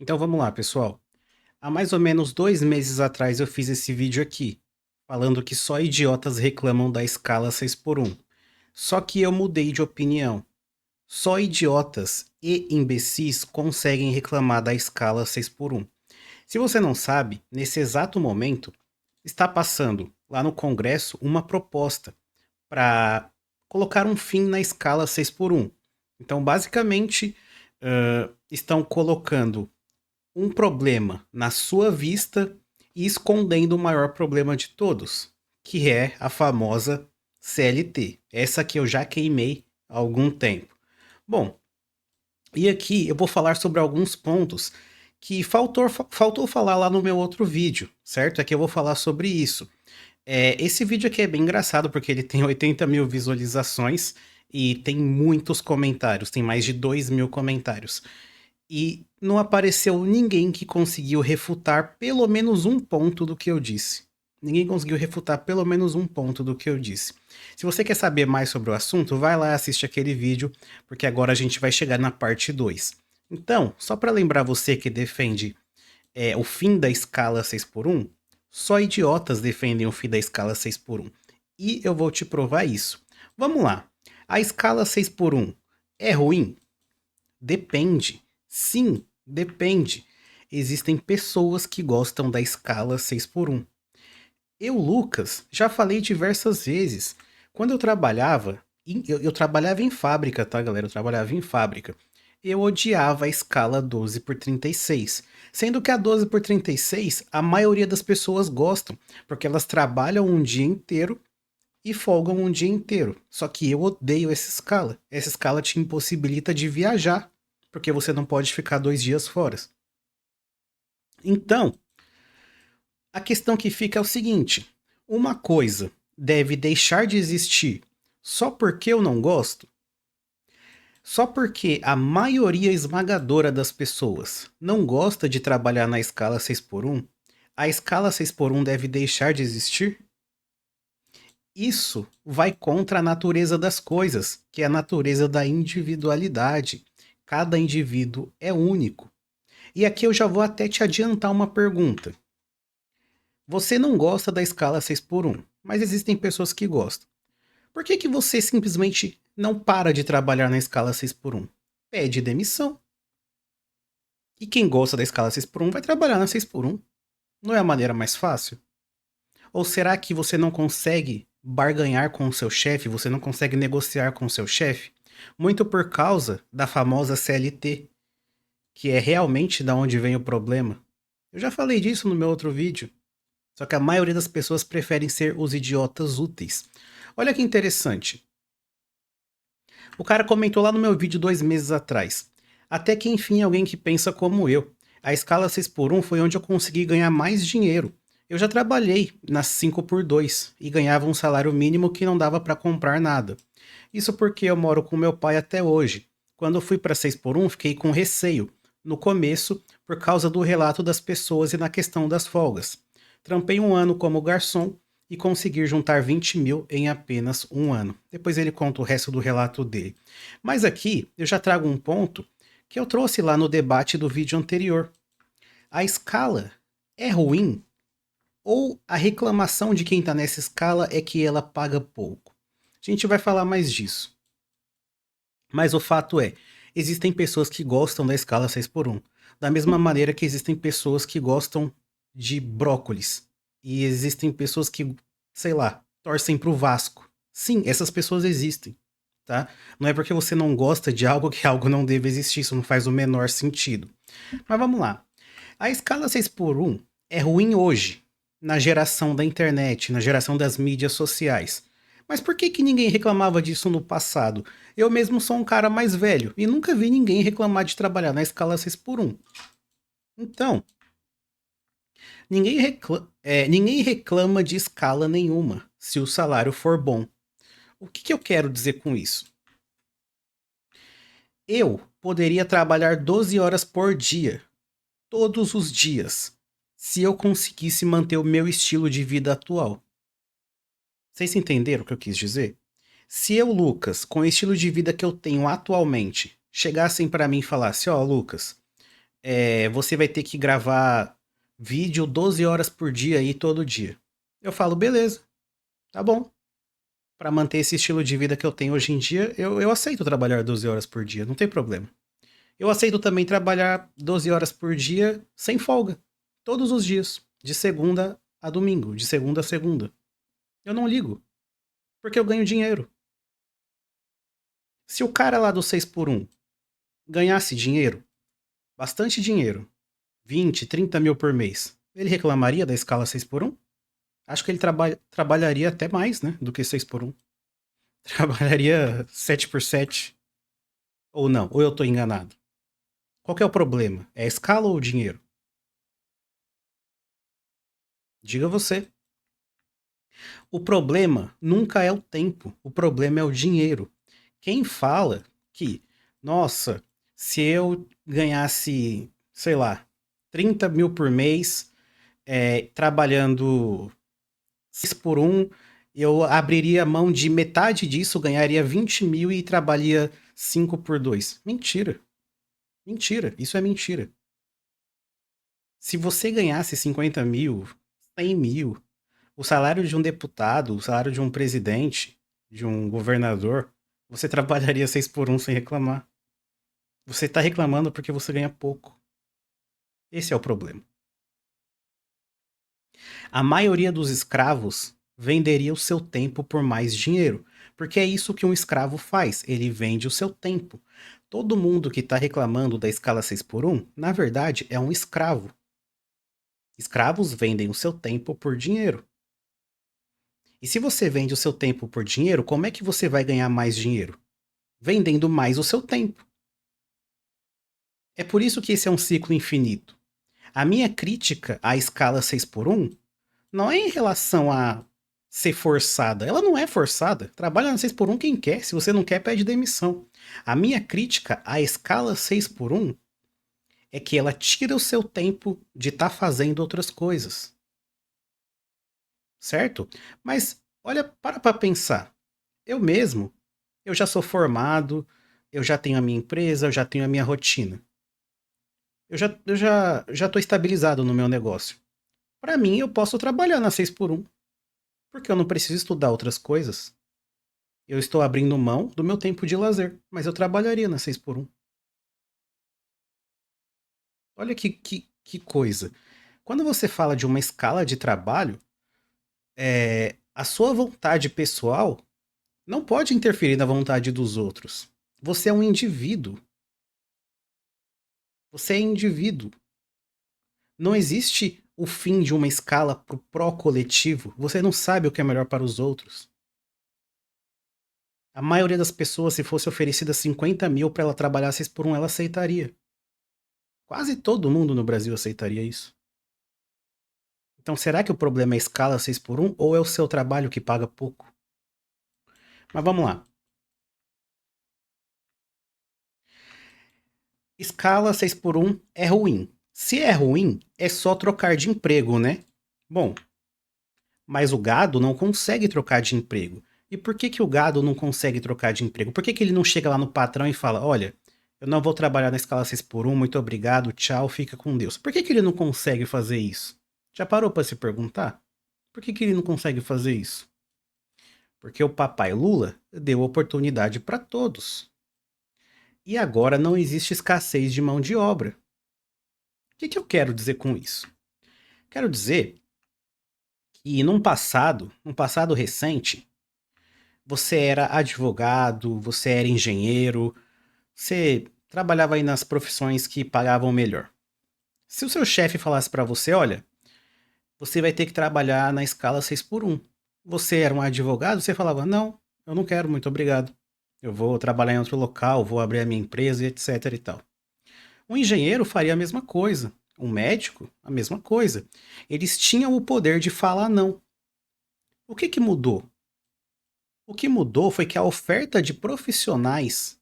Então vamos lá, pessoal. Há mais ou menos 2 meses atrás eu fiz esse vídeo aqui, falando que só idiotas reclamam da escala 6x1. Só que eu mudei de opinião. Só idiotas e imbecis conseguem reclamar da escala 6x1. Se você não sabe, nesse exato momento, está passando lá no Congresso uma proposta para colocar um fim na escala 6x1. Então, basicamente, estão colocando um problema na sua vista e escondendo o maior problema de todos, que é a famosa CLT. Essa que eu já queimei há algum tempo. Bom, e aqui eu vou falar sobre alguns pontos que faltou falar lá no meu outro vídeo, certo? Aqui eu vou falar sobre isso. Esse vídeo aqui é bem engraçado porque ele tem 80 mil visualizações e tem muitos comentários, tem mais de 2 mil comentários. E não apareceu ninguém que conseguiu refutar pelo menos um ponto do que eu disse. Ninguém conseguiu refutar pelo menos um ponto do que eu disse. Se você quer saber mais sobre o assunto, vai lá e assiste aquele vídeo, porque agora a gente vai chegar na parte 2. Então, só para lembrar você que defende o fim da escala 6x1, só idiotas defendem o fim da escala 6x1. E eu vou te provar isso. Vamos lá. A escala 6x1 é ruim? Depende. Sim, depende. Existem pessoas que gostam da escala 6x1. Eu, Lucas, já falei diversas vezes. Quando eu trabalhava, eu trabalhava em fábrica, tá, galera? Eu trabalhava em fábrica. Eu odiava a escala 12x36. Sendo que a 12x36, a maioria das pessoas gostam, porque elas trabalham um dia inteiro e folgam um dia inteiro. Só que eu odeio essa escala. Essa escala te impossibilita de viajar, porque você não pode ficar 2 dias fora. Então, a questão que fica é o seguinte: uma coisa deve deixar de existir só porque eu não gosto? Só porque a maioria esmagadora das pessoas não gosta de trabalhar na escala 6x1, a escala 6x1 deve deixar de existir? Isso vai contra a natureza das coisas, que é a natureza da individualidade. Cada indivíduo é único. E aqui eu já vou até te adiantar uma pergunta. Você não gosta da escala 6x1, mas existem pessoas que gostam. Por que que você simplesmente não para de trabalhar na escala 6x1? Pede demissão. E quem gosta da escala 6x1 vai trabalhar na 6x1. Não é a maneira mais fácil? Ou será que você não consegue barganhar com o seu chefe, você não consegue negociar com o seu chefe? Muito por causa da famosa CLT, que é realmente da onde vem o problema. Eu já falei disso no meu outro vídeo. Só que a maioria das pessoas preferem ser os idiotas úteis. Olha que interessante. O cara comentou lá no meu vídeo 2 meses atrás. Até que enfim alguém que pensa como eu. A escala 6x1 foi onde eu consegui ganhar mais dinheiro. Eu já trabalhei nas 5x2 e ganhava um salário mínimo que não dava para comprar nada. Isso porque eu moro com meu pai até hoje. Quando eu fui para 6x1 fiquei com receio. No começo, por causa do relato das pessoas e na questão das folgas. Trampei um ano como garçom e conseguir juntar 20 mil em apenas um ano. Depois ele conta o resto do relato dele. Mas aqui eu já trago um ponto que eu trouxe lá no debate do vídeo anterior. A escala é ruim ou a reclamação de quem está nessa escala é que ela paga pouco? A gente vai falar mais disso. Mas o fato é, existem pessoas que gostam da escala 6x1. Da mesma maneira que existem pessoas que gostam de brócolis. E existem pessoas que, sei lá, torcem pro Vasco. Sim, essas pessoas existem, tá? Não é porque você não gosta de algo que algo não deve existir, isso não faz o menor sentido. Mas vamos lá. A escala 6x1 é ruim hoje, na geração da internet, na geração das mídias sociais. Mas por que que ninguém reclamava disso no passado? Eu mesmo sou um cara mais velho e nunca vi ninguém reclamar de trabalhar na escala 6x1. Então, ninguém reclama de escala nenhuma, se o salário for bom. O que eu quero dizer com isso? Eu poderia trabalhar 12 horas por dia, todos os dias, se eu conseguisse manter o meu estilo de vida atual. Vocês entenderam o que eu quis dizer? Se eu, Lucas, com o estilo de vida que eu tenho atualmente, chegassem para mim e falassem: ó, Lucas, você vai ter que gravar vídeo 12 horas por dia aí todo dia. Eu falo, beleza, tá bom. Para manter esse estilo de vida que eu tenho hoje em dia, eu aceito trabalhar 12 horas por dia, não tem problema. Eu aceito também trabalhar 12 horas por dia sem folga, todos os dias, de segunda a domingo, de segunda a segunda. Eu não ligo, porque eu ganho dinheiro. Se o cara lá do 6 por um ganhasse dinheiro, bastante dinheiro, 20, 30 mil por mês, ele reclamaria da escala 6 por um? Acho que ele trabalharia até mais, né, do que 6 por um. Trabalharia 7 por 7. Ou não, ou eu tô enganado. Qual que é o problema? É a escala ou o dinheiro? Diga você. O problema nunca é o tempo, o problema é o dinheiro. Quem fala que, nossa, se eu ganhasse, sei lá, 30 mil por mês, trabalhando 6 por um, eu abriria mão de metade disso, ganharia 20 mil e trabalharia 5 por 2. Mentira. Mentira. Isso é mentira. Se você ganhasse 50 mil, 100 mil, o salário de um deputado, o salário de um presidente, de um governador, você trabalharia 6 por um sem reclamar. Você está reclamando porque você ganha pouco. Esse é o problema. A maioria dos escravos venderia o seu tempo por mais dinheiro, porque é isso que um escravo faz, ele vende o seu tempo. Todo mundo que está reclamando da escala 6 por um, na verdade, é um escravo. Escravos vendem o seu tempo por dinheiro. E se você vende o seu tempo por dinheiro, como é que você vai ganhar mais dinheiro? Vendendo mais o seu tempo. É por isso que esse é um ciclo infinito. A minha crítica à escala 6 por um não é em relação a ser forçada. Ela não é forçada. Trabalha na 6 por um quem quer. Se você não quer, pede demissão. A minha crítica à escala 6 por um é que ela tira o seu tempo de estar fazendo outras coisas. Certo? Mas olha, para pensar. Eu mesmo, eu já sou formado, eu já tenho a minha empresa, eu já tenho a minha rotina. Eu já tô estabilizado no meu negócio. Para mim, eu posso trabalhar na 6 por um, porque eu não preciso estudar outras coisas. Eu estou abrindo mão do meu tempo de lazer, mas eu trabalharia na 6 por um. Olha que coisa. Quando você fala de uma escala de trabalho, a sua vontade pessoal não pode interferir na vontade dos outros. Você é um indivíduo. Você é indivíduo. Não existe o fim de uma escala pro pró-coletivo. Você não sabe o que é melhor para os outros. A maioria das pessoas, se fosse oferecida 50 mil para ela trabalhar 6 por um, ela aceitaria. Quase todo mundo no Brasil aceitaria isso. Então, será que o problema é a escala 6 por um ou é o seu trabalho que paga pouco? Mas vamos lá. Escala 6 por um é ruim. Se é ruim, é só trocar de emprego, né? Bom, mas o gado não consegue trocar de emprego. E por que o gado não consegue trocar de emprego? Por que ele não chega lá no patrão e fala: olha, eu não vou trabalhar na escala 6 por um, muito obrigado, tchau, fica com Deus. Por que ele não consegue fazer isso? Já parou para se perguntar? Por que ele não consegue fazer isso? Porque o papai Lula deu oportunidade para todos. E agora não existe escassez de mão de obra. O que eu quero dizer com isso? Quero dizer que num passado recente, você era advogado, você era engenheiro, você trabalhava aí nas profissões que pagavam melhor. Se o seu chefe falasse para você: olha, você vai ter que trabalhar na escala 6 por um. Você era um advogado, você falava: não, eu não quero, muito obrigado. Eu vou trabalhar em outro local, vou abrir a minha empresa e etc e tal. Um engenheiro faria a mesma coisa. Um médico, a mesma coisa. Eles tinham o poder de falar não. O que mudou? O que mudou foi que a oferta de profissionais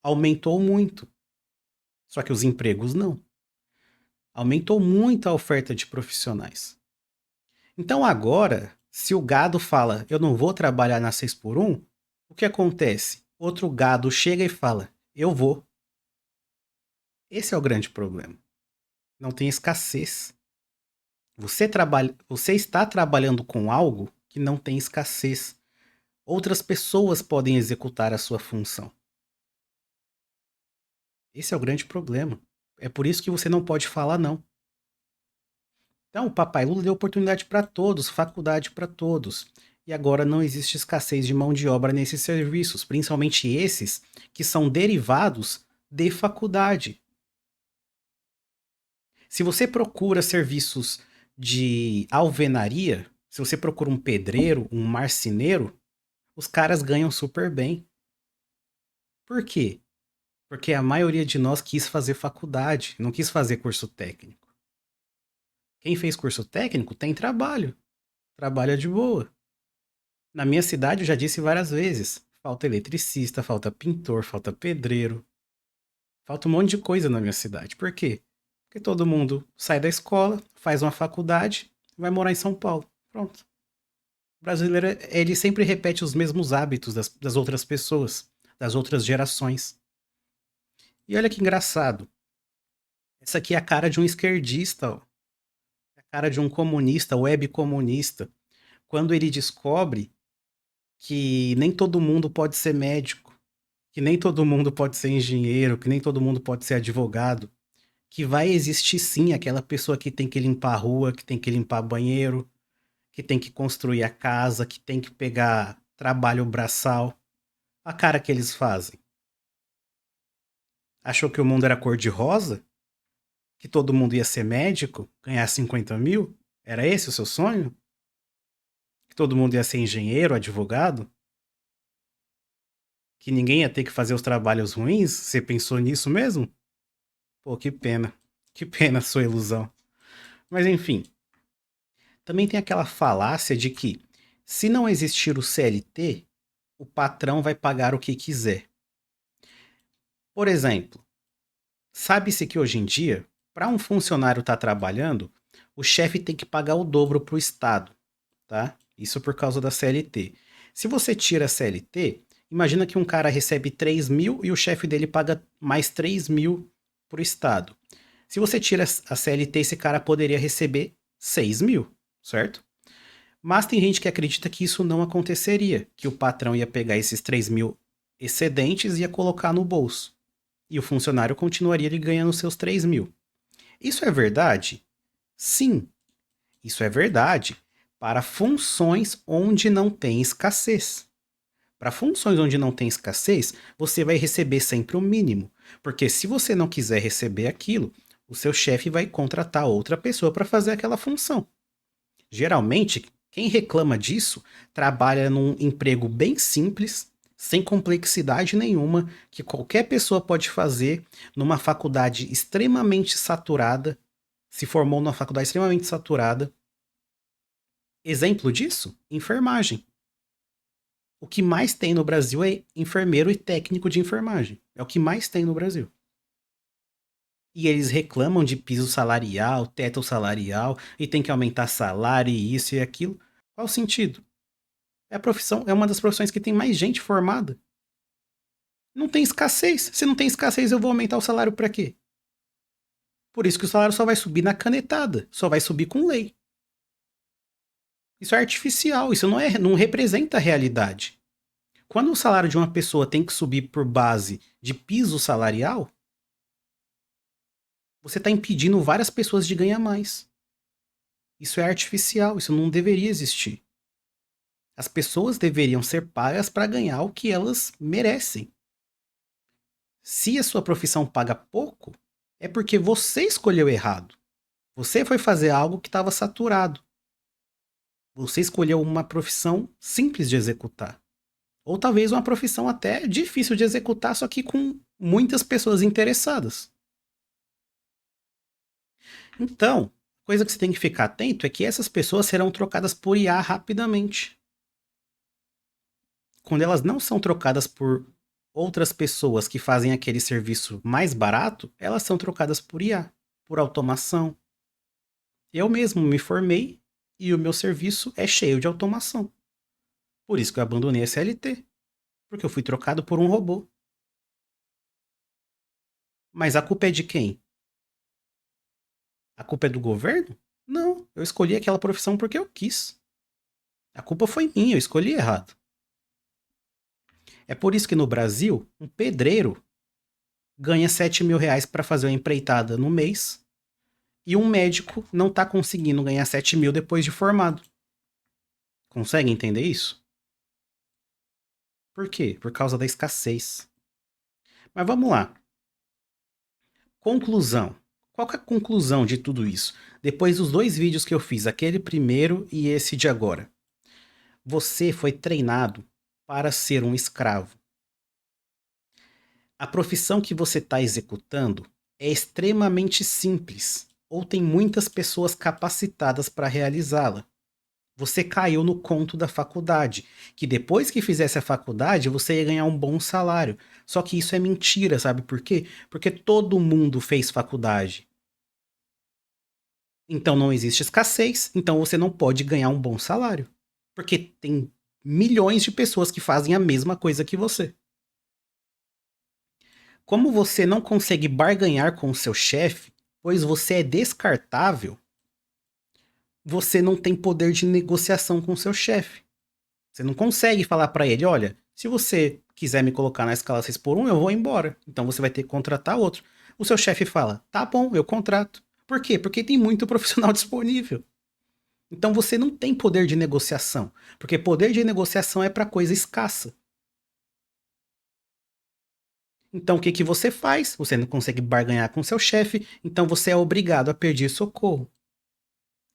aumentou muito. Só que os empregos não. Aumentou muito a oferta de profissionais. Então agora, se o gado fala: eu não vou trabalhar na 6 por um, o que acontece? Outro gado chega e fala: eu vou. Esse é o grande problema. Não tem escassez. Você está trabalhando com algo que não tem escassez. Outras pessoas podem executar a sua função. Esse é o grande problema. É por isso que você não pode falar não. Então, o papai Lula deu oportunidade para todos, faculdade para todos. E agora não existe escassez de mão de obra nesses serviços, principalmente esses que são derivados de faculdade. Se você procura serviços de alvenaria, se você procura um pedreiro, um marceneiro, os caras ganham super bem. Por quê? Porque a maioria de nós quis fazer faculdade, não quis fazer curso técnico. Quem fez curso técnico tem trabalho, trabalha de boa. Na minha cidade, eu já disse várias vezes, falta eletricista, falta pintor, falta pedreiro, falta um monte de coisa na minha cidade. Por quê? Porque todo mundo sai da escola, faz uma faculdade, vai morar em São Paulo. Pronto. O brasileiro, ele sempre repete os mesmos hábitos das outras pessoas, das outras gerações. E olha que engraçado. Essa aqui é a cara de um esquerdista, ó. É a cara de um comunista, web comunista. Quando ele descobre que nem todo mundo pode ser médico, que nem todo mundo pode ser engenheiro, que nem todo mundo pode ser advogado, que vai existir sim aquela pessoa que tem que limpar a rua, que tem que limpar banheiro, que tem que construir a casa, que tem que pegar trabalho braçal. A cara que eles fazem. Achou que o mundo era cor-de-rosa? Que todo mundo ia ser médico? Ganhar 50 mil? Era esse o seu sonho? Que todo mundo ia ser engenheiro, advogado? Que ninguém ia ter que fazer os trabalhos ruins? Você pensou nisso mesmo? Pô, que pena. Que pena a sua ilusão. Mas enfim, também tem aquela falácia de que, se não existir o CLT, o patrão vai pagar o que quiser. Por exemplo, sabe-se que hoje em dia, para um funcionário estar trabalhando, o chefe tem que pagar o dobro para o Estado, tá? Isso por causa da CLT. Se você tira a CLT, imagina que um cara recebe 3 mil e o chefe dele paga mais 3 mil para o Estado. Se você tira a CLT, esse cara poderia receber 6 mil, certo? Mas tem gente que acredita que isso não aconteceria, que o patrão ia pegar esses 3 mil excedentes e ia colocar no bolso. E o funcionário continuaria ganhando seus 3 mil. Isso é verdade? Sim, isso é verdade para funções onde não tem escassez. Para funções onde não tem escassez, você vai receber sempre o mínimo, porque se você não quiser receber aquilo, o seu chefe vai contratar outra pessoa para fazer aquela função. Geralmente, quem reclama disso trabalha num emprego bem simples, sem complexidade nenhuma, que qualquer pessoa pode fazer numa faculdade extremamente saturada, se formou numa faculdade extremamente saturada. Exemplo disso? Enfermagem. O que mais tem no Brasil é enfermeiro e técnico de enfermagem. É o que mais tem no Brasil. E eles reclamam de piso salarial, teto salarial, e tem que aumentar salário e isso e aquilo. Qual o sentido? É a profissão, é uma das profissões que tem mais gente formada. Não tem escassez. Se não tem escassez, eu vou aumentar o salário para quê? Por isso que o salário só vai subir na canetada, só vai subir com lei. Isso é artificial, isso não representa a realidade. Quando o salário de uma pessoa tem que subir por base de piso salarial, você está impedindo várias pessoas de ganhar mais. Isso é artificial, isso não deveria existir. As pessoas deveriam ser pagas para ganhar o que elas merecem. Se a sua profissão paga pouco, é porque você escolheu errado. Você foi fazer algo que estava saturado. Você escolheu uma profissão simples de executar. Ou talvez uma profissão até difícil de executar, só que com muitas pessoas interessadas. Então, coisa que você tem que ficar atento é que essas pessoas serão trocadas por IA rapidamente. Quando elas não são trocadas por outras pessoas que fazem aquele serviço mais barato, elas são trocadas por IA, por automação. Eu mesmo me formei e o meu serviço é cheio de automação. Por isso que eu abandonei a CLT, porque eu fui trocado por um robô. Mas a culpa é de quem? A culpa é do governo? Não, eu escolhi aquela profissão porque eu quis. A culpa foi minha, eu escolhi errado. É por isso que no Brasil, um pedreiro ganha 7 mil reais para fazer uma empreitada no mês e um médico não está conseguindo ganhar 7 mil depois de formado. Consegue entender isso? Por quê? Por causa da escassez. Mas vamos lá. Conclusão. Qual que é a conclusão de tudo isso? Depois dos 2 vídeos que eu fiz, aquele primeiro e esse de agora. Você foi treinado para ser um escravo. A profissão que você está executando é extremamente simples, ou tem muitas pessoas capacitadas para realizá-la. Você caiu no conto da faculdade, que depois que fizesse a faculdade você ia ganhar um bom salário. Só que isso é mentira, sabe por quê? Porque todo mundo fez faculdade. Então não existe escassez, então você não pode ganhar um bom salário. Porque tem milhões de pessoas que fazem a mesma coisa que você. Como você não consegue barganhar com o seu chefe, pois você é descartável, você não tem poder de negociação com o seu chefe. Você não consegue falar para ele, olha, se você quiser me colocar na escala 6 por 1, eu vou embora. Então você vai ter que contratar outro. O seu chefe fala, tá bom, eu contrato. Por quê? Porque tem muito profissional disponível. Então você não tem poder de negociação, porque poder de negociação é para coisa escassa. Então o que que você faz? Você não consegue barganhar com seu chefe, então você é obrigado a pedir socorro.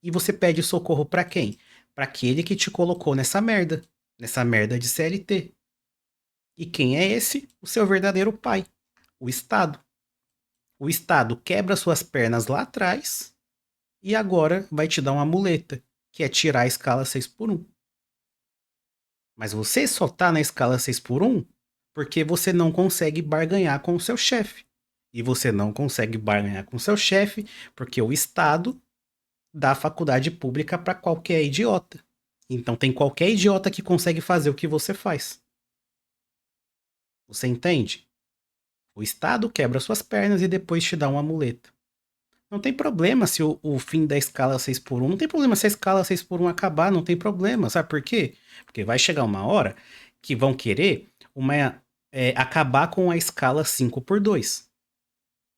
E você pede socorro para quem? Para aquele que te colocou nessa merda de CLT. E quem é esse? O seu verdadeiro pai, o Estado. O Estado quebra suas pernas lá atrás e agora vai te dar uma muleta, que é tirar a escala 6 por 1. Mas você só tá na escala 6 por 1 porque você não consegue barganhar com o seu chefe. E você não consegue barganhar com o seu chefe porque o Estado dá faculdade pública para qualquer idiota. Então tem qualquer idiota que consegue fazer o que você faz. Você entende? O Estado quebra suas pernas e depois te dá uma muleta. Não tem problema se o fim da escala 6 por 1, não tem problema se a escala 6 por 1 acabar, não tem problema. Sabe por quê? Porque vai chegar uma hora que vão querer acabar com a escala 5 por 2.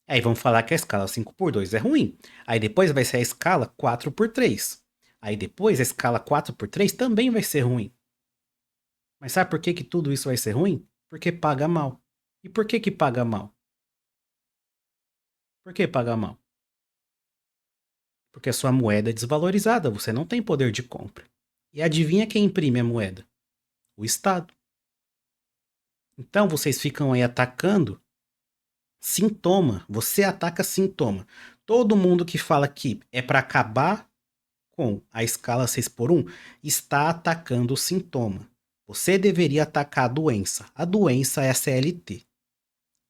Aí vão falar que a escala 5 por 2 é ruim. Aí depois vai ser a escala 4 por 3. Aí depois a escala 4 por 3 também vai ser ruim. Mas sabe por que que tudo isso vai ser ruim? Porque paga mal. E por que que paga mal? Por que paga mal? Porque a sua moeda é desvalorizada, você não tem poder de compra. E adivinha quem imprime a moeda? O Estado. Então vocês ficam aí atacando sintoma. Você ataca sintoma. Todo mundo que fala que é para acabar com a escala 6 por 1 está atacando o sintoma. Você deveria atacar a doença. A doença é a CLT.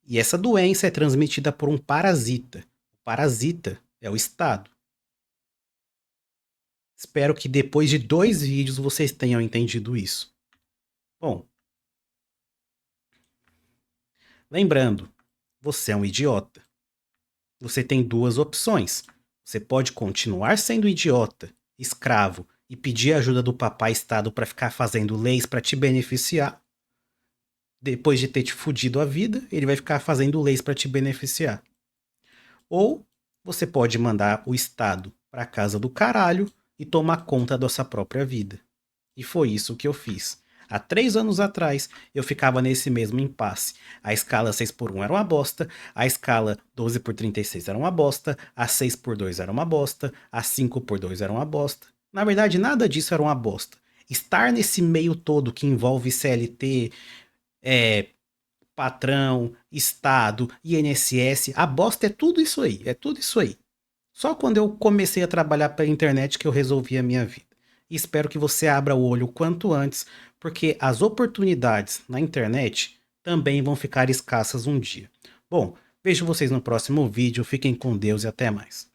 E essa doença é transmitida por um parasita. O parasita é o Estado. Espero que depois de 2 vídeos vocês tenham entendido isso. Bom, lembrando, você é um idiota. Você tem 2 opções. Você pode continuar sendo idiota, escravo e pedir ajuda do papai Estado para ficar fazendo leis para te beneficiar. Depois de ter te fudido a vida, ele vai ficar fazendo leis para te beneficiar. Ou você pode mandar o Estado para casa do caralho e tomar conta da sua própria vida. E foi isso que eu fiz. Há 3 anos atrás, eu ficava nesse mesmo impasse. A escala 6 por 1 era uma bosta, a escala 12 por 36 era uma bosta, a 6 por 2 era uma bosta, a 5 por 2 era uma bosta. Na verdade, nada disso era uma bosta. Estar nesse meio todo que envolve CLT, patrão, Estado, INSS, a bosta é tudo isso aí, é tudo isso aí. Só quando eu comecei a trabalhar pela internet que eu resolvi a minha vida. E espero que você abra o olho o quanto antes, porque as oportunidades na internet também vão ficar escassas um dia. Bom, vejo vocês no próximo vídeo, fiquem com Deus e até mais.